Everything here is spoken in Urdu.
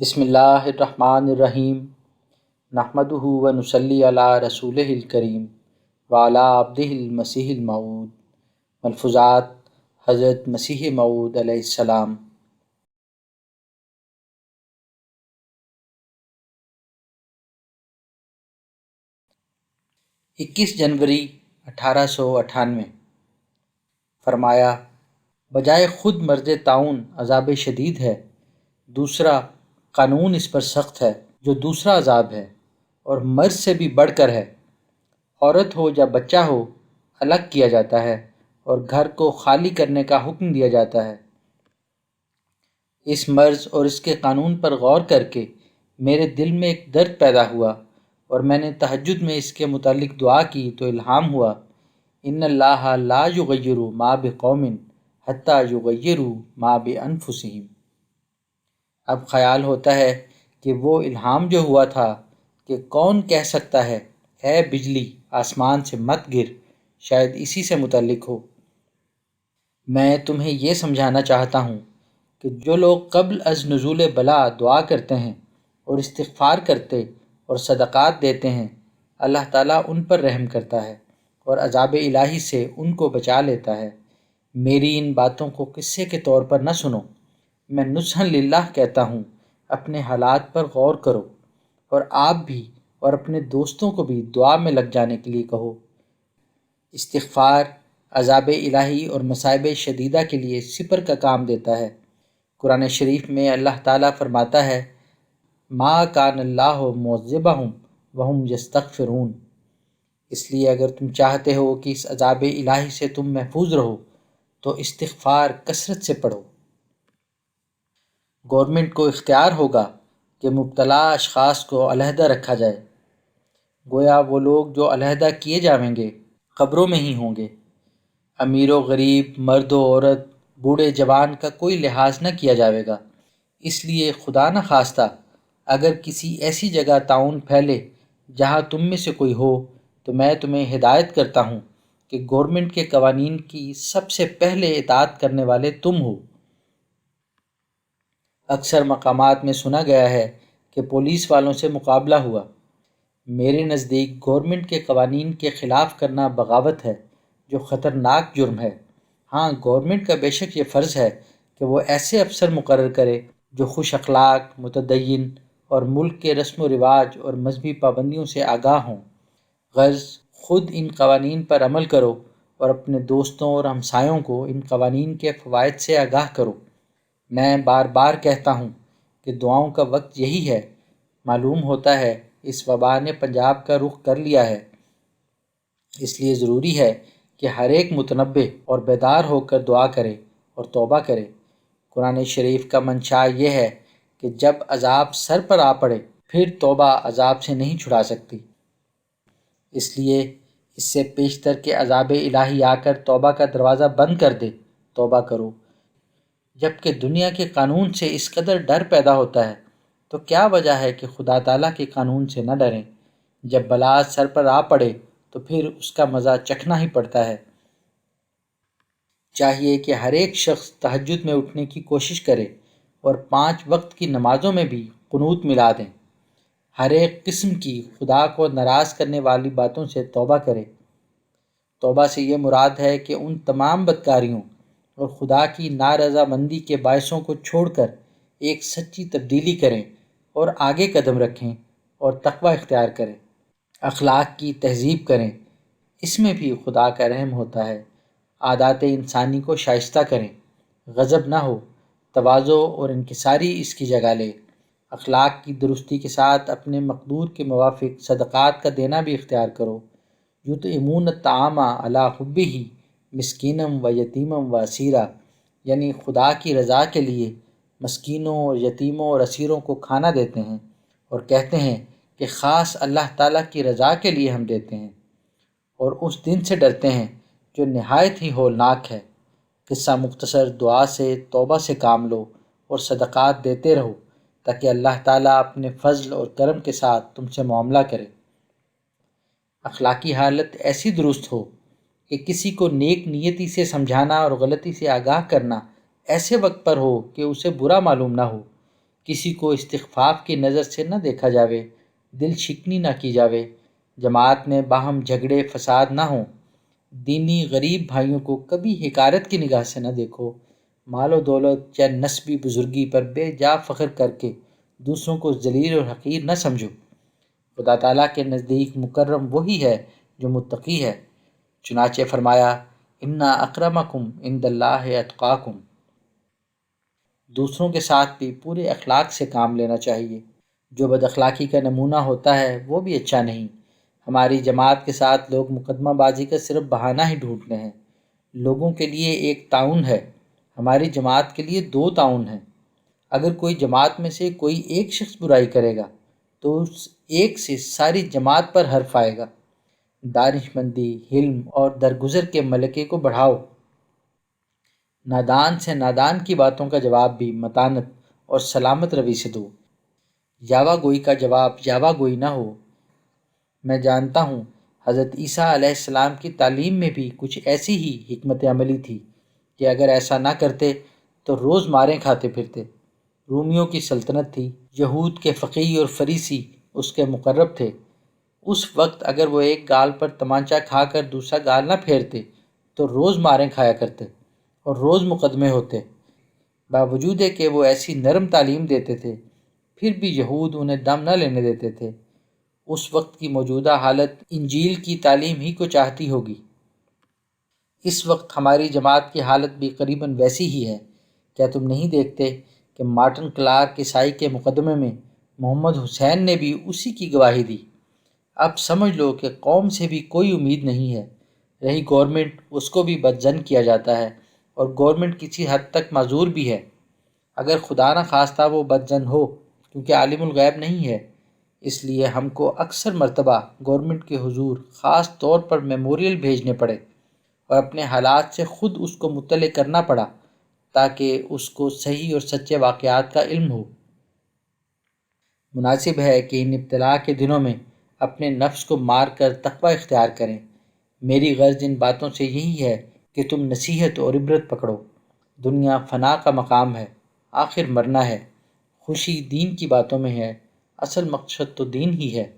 بسم اللہ الرحمن الرحیم نحمدہ و نصلی علی رسولہ الکریم وعلی عبدہ المسیح الموعود ملفوظات حضرت مسیح موعود علیہ السلام۔ 21 جنوری 1898 فرمایا، بجائے خود مرض طاعون عذاب شدید ہے، دوسرا قانون اس پر سخت ہے جو دوسرا عذاب ہے اور مرض سے بھی بڑھ کر ہے۔ عورت ہو یا بچہ ہو الگ کیا جاتا ہے اور گھر کو خالی کرنے کا حکم دیا جاتا ہے۔ اس مرض اور اس کے قانون پر غور کر کے میرے دل میں ایک درد پیدا ہوا اور میں نے تہجد میں اس کے متعلق دعا کی تو الہام ہوا، ان اللہ لا یغیر ما بقوم حتی یغیروا ما بانفسہم۔ اب خیال ہوتا ہے کہ وہ الہام جو ہوا تھا کہ کون کہہ سکتا ہے اے بجلی آسمان سے مت گر، شاید اسی سے متعلق ہو۔ میں تمہیں یہ سمجھانا چاہتا ہوں کہ جو لوگ قبل از نزول بلا دعا کرتے ہیں اور استغفار کرتے اور صدقات دیتے ہیں، اللہ تعالیٰ ان پر رحم کرتا ہے اور عذاب الہی سے ان کو بچا لیتا ہے۔ میری ان باتوں کو قصے کے طور پر نہ سنو، میں نصحً للہ کہتا ہوں، اپنے حالات پر غور کرو اور آپ بھی اور اپنے دوستوں کو بھی دعا میں لگ جانے کے لیے کہو۔ استغفار عذاب الہی اور مصائب شدیدہ کے لیے سپر کا کام دیتا ہے۔ قرآن شریف میں اللہ تعالیٰ فرماتا ہے، ما کان اللہ معذبہم وہم یستغفرون۔ اس لیے اگر تم چاہتے ہو کہ اس عذاب الہی سے تم محفوظ رہو تو استغفار کثرت سے پڑھو۔ گورنمنٹ کو اختیار ہوگا کہ مبتلا اشخاص کو علیحدہ رکھا جائے، گویا وہ لوگ جو علیحدہ کیے جائیں گے قبروں میں ہی ہوں گے۔ امیر و غریب، مرد و عورت، بوڑھے جوان کا کوئی لحاظ نہ کیا جائے گا۔ اس لیے خدا نہ خواستہ اگر کسی ایسی جگہ طاعون پھیلے جہاں تم میں سے کوئی ہو تو میں تمہیں ہدایت کرتا ہوں کہ گورنمنٹ کے قوانین کی سب سے پہلے اطاعت کرنے والے تم ہو۔ اکثر مقامات میں سنا گیا ہے کہ پولیس والوں سے مقابلہ ہوا۔ میرے نزدیک گورنمنٹ کے قوانین کے خلاف کرنا بغاوت ہے جو خطرناک جرم ہے۔ ہاں، گورنمنٹ کا بے شک یہ فرض ہے کہ وہ ایسے افسر مقرر کرے جو خوش اخلاق، متدین اور ملک کے رسم و رواج اور مذہبی پابندیوں سے آگاہ ہوں۔ غرض خود ان قوانین پر عمل کرو اور اپنے دوستوں اور ہمسایوں کو ان قوانین کے فوائد سے آگاہ کرو۔ میں بار بار کہتا ہوں کہ دعاؤں کا وقت یہی ہے۔ معلوم ہوتا ہے اس وبا نے پنجاب کا رخ کر لیا ہے، اس لیے ضروری ہے کہ ہر ایک متنبہ اور بیدار ہو کر دعا کرے اور توبہ کرے۔ قرآن شریف کا منشا یہ ہے کہ جب عذاب سر پر آ پڑے پھر توبہ عذاب سے نہیں چھڑا سکتی، اس لیے اس سے پیشتر کہ عذاب الہی آ کر توبہ کا دروازہ بند کر دے، توبہ کرو۔ جبکہ دنیا کے قانون سے اس قدر ڈر پیدا ہوتا ہے تو کیا وجہ ہے کہ خدا تعالیٰ کے قانون سے نہ ڈریں؟ جب بلا سر پر آ پڑے تو پھر اس کا مزہ چکھنا ہی پڑتا ہے۔ چاہیے کہ ہر ایک شخص تہجد میں اٹھنے کی کوشش کرے اور 5 وقت کی نمازوں میں بھی قنوت ملا دیں۔ ہر ایک قسم کی خدا کو ناراض کرنے والی باتوں سے توبہ کرے۔ توبہ سے یہ مراد ہے کہ ان تمام بدکاریوں اور خدا کی نارضامندی کے باعثوں کو چھوڑ کر ایک سچی تبدیلی کریں اور آگے قدم رکھیں اور تقوی اختیار کریں، اخلاق کی تہذیب کریں، اس میں بھی خدا کا رحم ہوتا ہے۔ عادات انسانی کو شائستہ کریں، غضب نہ ہو، تواضع اور انکساری اس کی جگہ لے۔ اخلاق کی درستی کے ساتھ اپنے مقدور کے موافق صدقات کا دینا بھی اختیار کرو۔ یطعمون الطعام علی حبہ مسکینا و یتیما و اسیرا، یعنی خدا کی رضا کے لیے مسکینوں اور یتیموں اور اسیروں کو کھانا دیتے ہیں اور کہتے ہیں کہ خاص اللہ تعالیٰ کی رضا کے لیے ہم دیتے ہیں، اور اس دن سے ڈرتے ہیں جو نہایت ہی ہولناک ہے۔ قصہ مختصر، دعا سے، توبہ سے کام لو اور صدقات دیتے رہو تاکہ اللہ تعالیٰ اپنے فضل اور کرم کے ساتھ تم سے معاملہ کرے۔ اخلاقی حالت ایسی درست ہو کہ کسی کو نیک نیتی سے سمجھانا اور غلطی سے آگاہ کرنا ایسے وقت پر ہو کہ اسے برا معلوم نہ ہو۔ کسی کو استخفاف کی نظر سے نہ دیکھا جاوے، دل شکنی نہ کی جاوے، جماعت میں باہم جھگڑے فساد نہ ہوں، دینی غریب بھائیوں کو کبھی حقارت کی نگاہ سے نہ دیکھو، مال و دولت یا نسبی بزرگی پر بے جا فخر کر کے دوسروں کو ذلیل اور حقیر نہ سمجھو۔ خدا تعالیٰ کے نزدیک مکرم وہی ہے جو متقی ہے، چنانچہ فرمایا انا اکرمکم عند اللہ اتقاکم۔ دوسروں کے ساتھ بھی پورے اخلاق سے کام لینا چاہیے، جو بد اخلاقی کا نمونہ ہوتا ہے وہ بھی اچھا نہیں۔ ہماری جماعت کے ساتھ لوگ مقدمہ بازی کا صرف بہانہ ہی ڈھونڈتے ہیں۔ لوگوں کے لیے ایک تعاون ہے، ہماری جماعت کے لیے دو تعاون ہیں۔ اگر کوئی جماعت میں سے کوئی ایک شخص برائی کرے گا تو اس ایک سے ساری جماعت پر حرف آئے گا۔ دانش مندی، حلم اور درگزر کے ملکے کو بڑھاؤ۔ نادان سے نادان کی باتوں کا جواب بھی متانت اور سلامت روی سے دو۔ یاوہ گوئی کا جواب یاوہ گوئی نہ ہو۔ میں جانتا ہوں حضرت عیسیٰ علیہ السلام کی تعلیم میں بھی کچھ ایسی ہی حکمت عملی تھی کہ اگر ایسا نہ کرتے تو روز ماریں کھاتے پھرتے۔ رومیوں کی سلطنت تھی، یہود کے فقیہ اور فریسی اس کے مقرب تھے۔ اس وقت اگر وہ ایک گال پر تمانچہ کھا کر دوسرا گال نہ پھیرتے تو روز ماریں کھایا کرتے اور روز مقدمے ہوتے۔ باوجود ہے کہ وہ ایسی نرم تعلیم دیتے تھے، پھر بھی یہود انہیں دم نہ لینے دیتے تھے۔ اس وقت کی موجودہ حالت انجیل کی تعلیم ہی کو چاہتی ہوگی۔ اس وقت ہماری جماعت کی حالت بھی قریباً ویسی ہی ہے۔ کیا تم نہیں دیکھتے کہ مارٹن کلارک عیسائی کے مقدمے میں محمد حسین نے بھی اسی کی گواہی دی؟ اب سمجھ لو کہ قوم سے بھی کوئی امید نہیں ہے۔ رہی گورنمنٹ، اس کو بھی بدظن کیا جاتا ہے، اور گورنمنٹ کسی حد تک معذور بھی ہے، اگر خدا نہ خواستہ وہ بدظن ہو، کیونکہ عالم الغیب نہیں ہے۔ اس لیے ہم کو اکثر مرتبہ گورنمنٹ کے حضور خاص طور پر میموریل بھیجنے پڑے اور اپنے حالات سے خود اس کو مطلع کرنا پڑا تاکہ اس کو صحیح اور سچے واقعات کا علم ہو۔ مناسب ہے کہ ان ابتلا کے دنوں میں اپنے نفس کو مار کر تقوی اختیار کریں۔ میری غرض ان باتوں سے یہی ہے کہ تم نصیحت اور عبرت پکڑو۔ دنیا فنا کا مقام ہے، آخر مرنا ہے۔ خوشی دین کی باتوں میں ہے، اصل مقصد تو دین ہی ہے۔